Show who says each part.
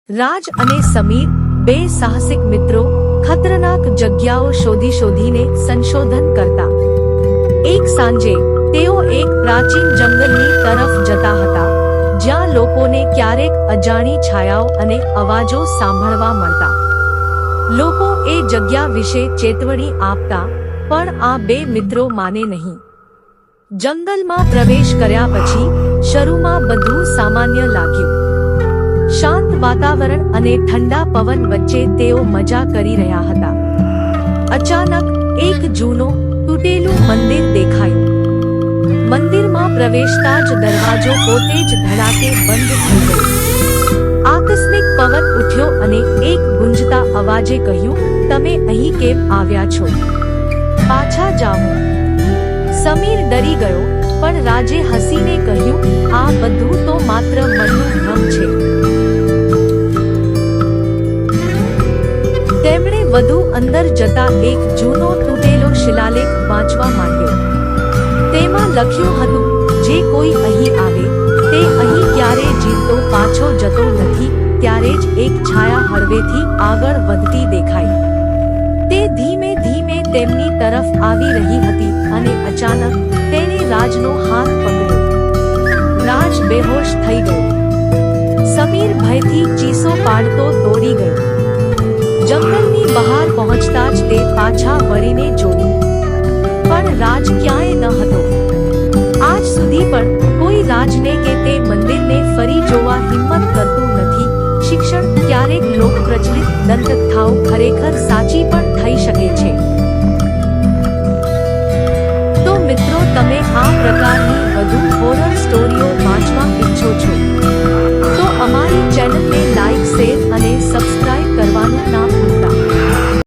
Speaker 1: રાજ અને સમીર બે સાહસિક મિત્રો ખતરનાક જગ્યાઓ શોધીને સંશોધન કરતા. એક સાંજે તેઓ એક પ્રાચીન જંગલની તરફ જતા હતા, જ્યાં લોકોને ક્યારેક અજાણી છાયાઓ અને અવાજો સાંભળવા મળતા. લોકો એ જગ્યા વિશે ચેતવણી આપતા, પણ આ બે મિત્રો માને નહીં. જંગલમાં પ્રવેશ કર્યા પછી શરૂમાં બધું સામાન્ય લાગ્યું. શાંત વાતાવરણ અને ઠંડા પવન વચ્ચે તેઓ મજા કરી રહ્યા હતા. અચાનક એક જૂનું તૂટેલું મંદિર દેખાયું. મંદિરમાં પ્રવેશતા જ દરવાજો પોતે જ ધડાકે બંધ થઈ ગયો. આકસ્મિક પવન ઉઠ્યો અને એક ગુંજતા અવાજે કહ્યું, "તમે અહીં કેમ આવ્યા છો? પાછા જાઓ." સમીર ડરી ગયો, પણ રાજે હસીને કહ્યું, "આ બધું તો માત્ર મનનું ભ્રમ છે." તેમણે વધુ અંદર જતા એક જૂનો તૂટેલો શિલાલેખ વાંચવા માંડ્યો. તેમાં લખ્યું હતું, "જે કોઈ અહીં આવે તે અહીં ક્યારે જીવતો પાછો જતો નથી." ત્યારે જ એક છાયા હળવેથી આગળ વધતી દેખાઈ. તે ધીમે ધીમે તેમની તરફ આવી રહી હતી અને અચાનક તેણે રાજનો હાથ પકડ્યો. રાજ બેહોશ થઈ ગયો. સમીર ભયથી ચીસો પાડતો દોડી ગયો. જંગલની બહાર પહોંચતા જ તે પાછા વળીને જોયું, પણ રાજ ક્યાંય ન હતો. આજ સુધી પણ કોઈ રાજને કે તે મંદિરને ફરી જોવા હિંમત કરતું નથી. શિક્ષણ: ક્યારેક લોકપ્રચલિત દંતકથાઓ ખરેખર સાચી પણ થઈ શકે છે. તો મિત્રો, તમે આ પ્રકારની વધુ હોરર સ્ટોરીઓ વાંચવા ઈચ્છો છો તો અમારી ચેનલને લાઈક, શેર અને સબસ્ક્રાઇબ કરવાનું ના ભૂલતા.